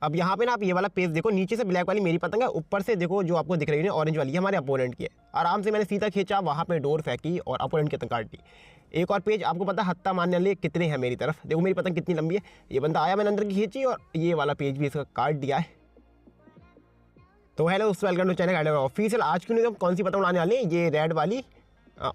अब यहाँ पे ना आप ये वाला पेज देखो, नीचे से ब्लैक वाली मेरी पतंग है, ऊपर से देखो जो आपको दिख रही है ऑरेंज वाली है हमारे अपोनेंट की है। आराम से मैंने सीधा खींचा, वहाँ पे डोर फेंकी और अपोनेंट की पतंग काट दी। एक और पेज आपको पता हत्ता मारने वाले कितने हैं मेरी तरफ, देखो मेरी पतंग कितनी लंबी है। ये बंदा आया, मैंने अंदर की खींची और ये वाला पेज भी इसका काट दिया है। तो हेलो दोस्तों, वेलकम टू चैनल ऑफिशियल। आज की हम कौन सी पतंग उड़ाने वाले हैं, ये रेड वाली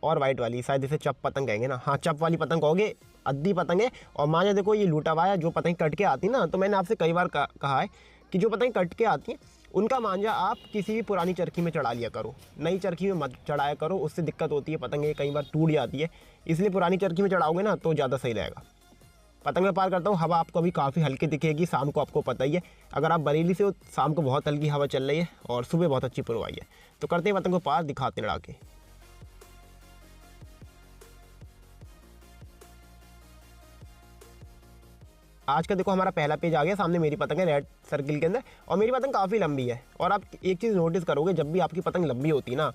और वाइट वाली, शायद इसे चप पतंग कहेंगे ना। हाँ, चप वाली पतंग कहोगे, अद्दी पतंग है। और मांझा देखो ये लूटा हुआ है, जो पतंग कट के आती ना, तो मैंने आपसे कई बार कहा है कि जो पतंग कट के आती हैं उनका मांझा आप किसी भी पुरानी चरखी में चढ़ा लिया करो, नई चरखी में मत चढ़ाया करो, उससे दिक्कत होती है, पतंग कई बार टूट जाती है। इसलिए पुरानी चरखी में चढ़ाओगे ना तो ज़्यादा सही रहेगा। पतंग में पार करता हूँ, हवा आपको अभी काफ़ी हल्की दिखेगी, शाम को आपको पता ही है। अगर आप बरेली से हो, शाम को बहुत हल्की हवा चल रही है और सुबह बहुत अच्छी पुरवाई है। तो करते हैं पतंग को पार, दिखाते हैं लड़ा के। आज का देखो हमारा पहला पेज आ गया, सामने मेरी पतंग है रेड सर्किल के अंदर, और मेरी पतंग काफ़ी लंबी है। और आप एक चीज़ नोटिस करोगे, जब भी आपकी पतंग लंबी होती है ना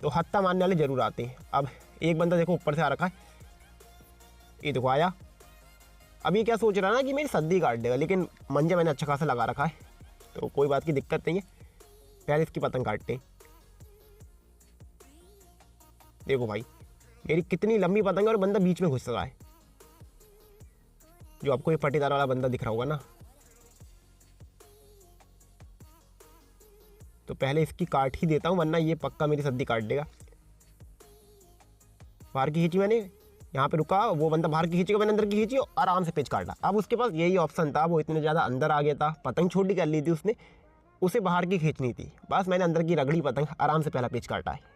तो हत्था मारने वाले जरूर आते हैं। अब एक बंदा देखो ऊपर से आ रखा है, ये देखो आया। अब ये क्या सोच रहा है ना कि मेरी सद्दी काट देगा, लेकिन मंजा मैंने अच्छा खासा लगा रखा है, तो कोई बात की दिक्कत नहीं है। पहले इसकी पतंग काटते हैं। देखो भाई मेरी कितनी लंबी पतंग है और बंदा बीच में घुस रहा है, जो आपको ये पट्टीदार वाला बंदा दिख रहा होगा ना। तो पहले इसकी काट ही देता हूँ, वरना ये पक्का मेरी सद्दी काट देगा। बाहर की खींची मैंने, यहाँ पे रुका, वो बंदा बाहर की खींचेगा, मैंने अंदर की खींची और आराम से पेच काटा। अब उसके पास यही ऑप्शन था, वो इतने ज़्यादा अंदर आ गया था, पतंग छोटी कर ली थी उसने, उसे बाहर की खींचनी थी। बस मैंने अंदर की रगड़ी पतंग, आराम से पहला पेच काटा है।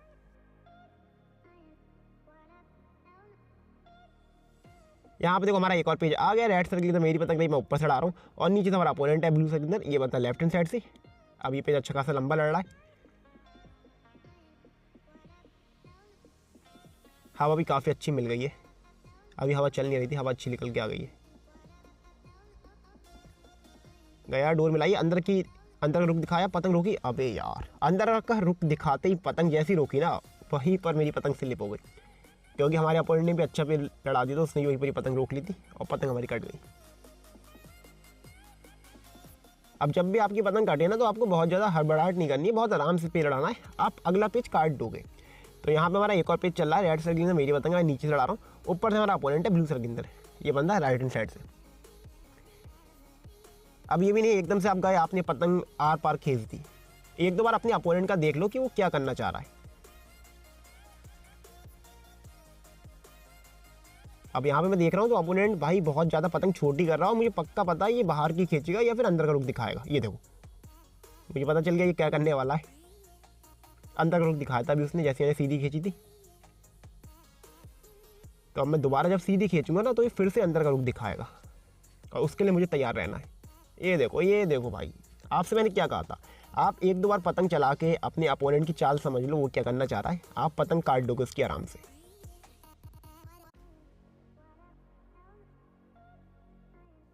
यहाँ पे देखो हमारा एक और पेज आ गया, रेड सर्किल तो मेरी पतंग रही, मैं ऊपर से चढ़ा रहा हूँ, और नीचे से हमारा अपोनेंट है ब्लू सर्किल, ये बनता है लेफ्ट हैंड साइड से। अब ये पेज अच्छा खासा लंबा लड़ रहा है, हवा भी काफ़ी अच्छी मिल गई है। अभी हवा चल नहीं रही थी, हवा अच्छी निकल के आ गई है। गया डोर मिलाई, अंदर का रुख दिखाया, पतंग रोकी। अबे यार, अंदर का रुख दिखाते ही पतंग जैसी रोकी ना, वहीं पर मेरी पतंग स्लिप हो गई, क्योंकि हमारे अपोनेंट ने भी अच्छा पे लड़ा दिया, तो उसने वहीं पर पतंग रोक ली थी और पतंग हमारी कट गई। अब जब भी आपकी पतंग काटे ना तो आपको बहुत ज़्यादा हड़बड़ाहट नहीं करनी है, बहुत आराम से पेज लड़ाना है, आप अगला पेज काट दोगे। तो यहाँ पे हमारा एक और पेज चल रहा है, रेड सर्किल में मेरी पतंग है, नीचे से लड़ा रहा हूँ, ऊपर से हमारा अपोनेंट है ब्लू सर्किल, ये बंदा है राइट हैंड साइड से। अब ये भी नहीं एकदम से आप गए, आपने पतंग आर पार खींच दी। एक दो बार अपने अपोनेंट का देख लो कि वो क्या करना चाह रहा है। अब यहाँ पे मैं देख रहा हूँ तो अपोनेंट भाई बहुत ज़्यादा पतंग छोटी कर रहा हूँ, मुझे पक्का पता है ये बाहर की खींचेगा या फिर अंदर का रुख दिखाएगा। ये देखो मुझे पता चल गया ये क्या करने वाला है, अंदर का रुख दिखाया था अभी उसने, जैसे मैंने सीधी खींची थी। तो अब मैं दोबारा जब सीधी खींचूंगा ना तो ये फिर से अंदर का रुख दिखाएगा, और उसके लिए मुझे तैयार रहना है। ये देखो भाई, आपसे मैंने क्या कहा था, आप एक दो बार पतंग चला के अपने अपोनेंट की चाल समझ लो वो क्या करना चाह रहा है, आप पतंग काट दोगे उसकी आराम से।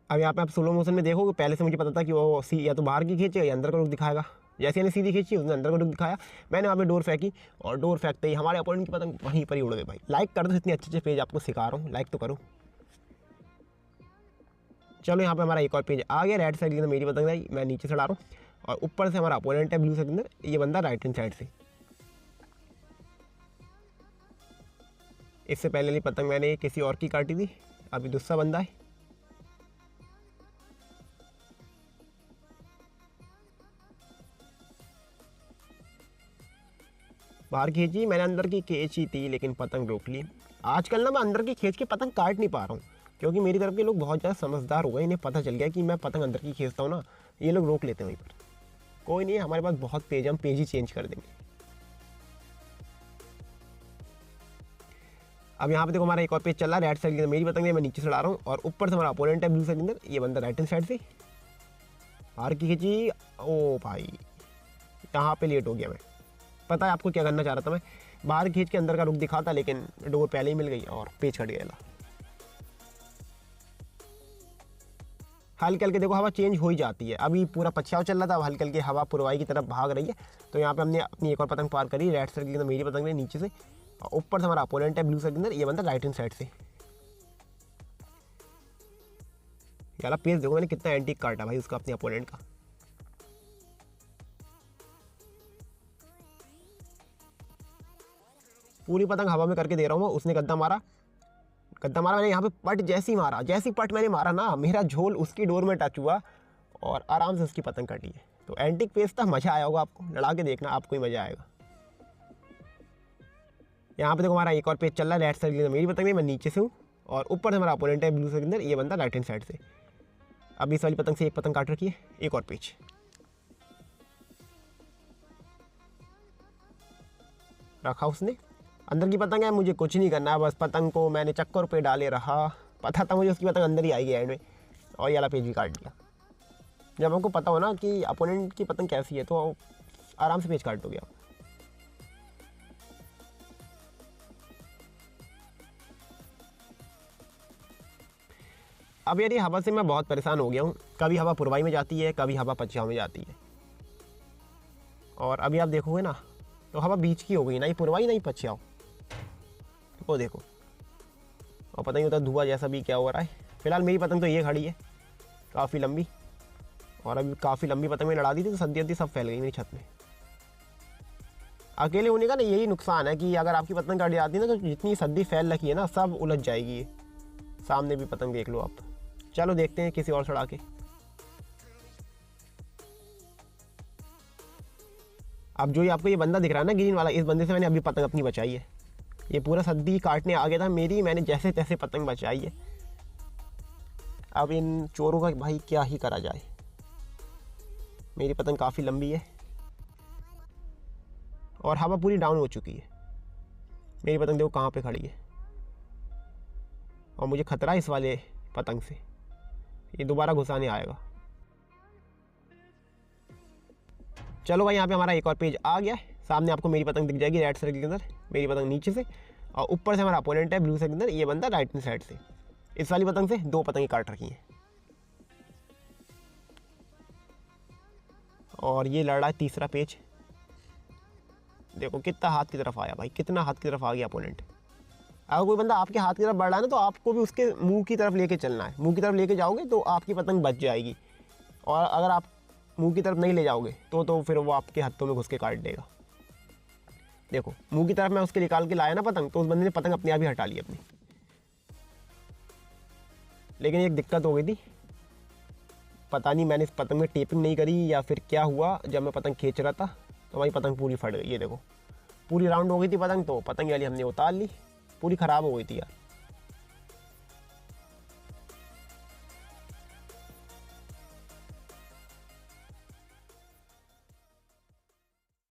अब यहाँ पे आप स्लो मोशन में देखोगे, पहले से मुझे पता था कि वो या तो बाहर की खींचेगा या अंदर का रुख दिखाएगा। जैसे मैंने सीधी खींची उसने अंदर का रुख दिखाया, मैंने वहाँ पे डोर फेंकी, और डोर फेंकते ही हमारे अपोनेंट की पतंग वहीं पर ही उड़ गई। भाई लाइक कर दो, इतने अच्छे अच्छे पेज आपको सिखा रहा हूँ, लाइक तो करो। चलो यहाँ पे हमारा एक और पेज आ गया, रेड साइड की मेरी पतंग रही, मैं नीचे से ला रहा हूँ, और ऊपर से हमारा अपोनेंट है ब्लू साइड, ये बंदा राइट हैंड साइड से। इससे पहले वाली पतंग मैंने किसी और की काटी थी, अभी दूसरा बंदा है। बाहर खींची मैंने, अंदर की खींची थी लेकिन पतंग रोक ली। आजकल ना मैं अंदर की खींच के पतंग काट नहीं पा रहा हूँ, क्योंकि मेरी तरफ के लोग बहुत ज़्यादा समझदार हो गए, इन्हें पता चल गया कि मैं पतंग अंदर की खींचता हूँ ना, ये लोग रोक लेते हैं वहीं पर। कोई नहीं है, हमारे पास बहुत पेज, हम पेज ही चेंज कर देंगे। अब यहाँ पे देखो हमारा एक और पेज चल रहा है, रेड साइड की मेरी पतंग है, मैं नीचे से लड़ा रहा हूँ, और ऊपर से हमारा अपोनेंट है ब्लू साइड, ये बंदा राइट हैंड साइड से। बाहर की खींची, ओ भाई यहाँ पे लेट हो गया मैं, पता है आपको क्या करना चाह रहा था मैं, बाहर खींच के अंदर का रुख दिखा था, लेकिन डोर पहले ही मिल गई और पेज कट गया। हल्के हल्के देखो हवा चेंज हो ही जाती है, अभी पूरा पछयाव चल रहा था, अब हल्के हल्के हवा पुरवाई की तरफ भाग रही है। तो यहाँ पे हमने अपनी एक और पतंग पार करी, रेड साइड की मेरी पतंग है नीचे से, और ऊपर से हमारा अपोनेंट है ब्लू साइड, ये बंदा राइट हैंड साइड से। यार पेज देखो मैंने कितना एंटीक काटा भाई उसका, अपने अपोनेंट का। पूरी पतंग हवा में करके दे रहा हूँ मैं। उसने गद्दा मारा मैंने यहाँ पे पट जैसी पट मैंने मारा ना, मेरा झोल उसकी डोर में टच हुआ और आराम से उसकी पतंग कटी है। तो एंटिक पेज था, मज़ा आया होगा आपको, लड़ा के देखना, आपको ही मज़ा आएगा। यहाँ पे देखो हमारा एक और पेज चल रहा है। लेफ्ट साइड के मेरी पतंग है, मैं नीचे से हूँ और ऊपर से हमारा अपोनेंट है ब्लू के अंदर, ये बंदा राइट हैंड साइड से। अब इस वाली पतंग से एक पतंग काट रखी है, एक और पेज। रखा उसने, अंदर की पतंग है, मुझे कुछ नहीं करना है, बस पतंग को मैंने चक्कर पे डाले रहा। पता था मुझे उसकी पतंग अंदर ही आएगी एंड में, और ये वाला पेज भी काट दिया। जब हमको पता हो ना कि अपोनेंट की पतंग कैसी है तो आराम से पेज काट दोगे आप। अब यार ये हवा से मैं बहुत परेशान हो गया हूँ। कभी हवा पुरवाई में जाती है, कभी हवा पछियाव में जाती है। और अभी आप देखोगे ना तो हवा बीच की हो गई, ना ही पुरवाई ना ही पछियाव। वो देखो, और पता नहीं होता धुआं जैसा भी क्या हो रहा है। फिलहाल मेरी पतंग तो ये खड़ी है काफ़ी लंबी, और अभी काफ़ी लंबी पतंग में लड़ा दी थी तो सद्दी सब फैल गई मेरी छत में। अकेले होने का ना यही नुकसान है कि अगर आपकी पतंग कट जाती है ना तो जितनी सद्दी फैल रखी है ना सब उलझ जाएगी। सामने भी पतंग देख लो आप। चलो देखते हैं किसी और सड़ा के। अब जो ये आपको ये बंदा दिख रहा है ना ग्रीन वाला, इस बंदे से मैंने अभी पतंग अपनी बचाई है। ये पूरा सद्दी काटने आ गया था मेरी, मैंने जैसे तैसे पतंग बचाई है। अब इन चोरों का भाई क्या ही करा जाए। मेरी पतंग काफ़ी लंबी है और हवा पूरी डाउन हो चुकी है। मेरी पतंग देखो कहाँ पे खड़ी है, और मुझे खतरा है इस वाले पतंग से, ये दोबारा घुसाने आएगा। चलो भाई, यहाँ पे हमारा एक और पेज आ गया है। सामने आपको मेरी पतंग दिख जाएगी राइट साइड के अंदर, मेरी पतंग नीचे से, और ऊपर से हमारा अपोनेंट है ब्लू साइड के अंदर, ये बंदा राइट हैंड साइड से। इस वाली पतंग से दो पतंगें काट रखी हैं, और ये लड़ रहा है तीसरा पेज। देखो कितना हाथ की तरफ आया भाई, कितना हाथ की तरफ आ गया अपोनेंट। अगर कोई बंदा आपके हाथ की तरफ बढ़ रहा है ना तो आपको भी उसके मुंह की तरफ लेके चलना है। मुंह की तरफ लेके जाओगे तो आपकी पतंग बच जाएगी, और अगर आप मुंह की तरफ नहीं ले जाओगे तो फिर वो आपके हाथों में घुस के काट देगा। देखो मुंह की तरफ मैं उसके निकाल के लाया ना पतंग, तो उस बंदे ने पतंग अपने आप ही हटा ली अपनी। लेकिन एक दिक्कत हो गई थी, पता नहीं मैंने इस पतंग में टेपिंग नहीं करी या फिर क्या हुआ। जब मैं पतंग खींच रहा था तो भाई पतंग पूरी फट गई। ये देखो पूरी राउंड हो गई थी पतंग, तो पतंग वाली हमने उतार ली, पूरी ख़राब हो गई थी यार।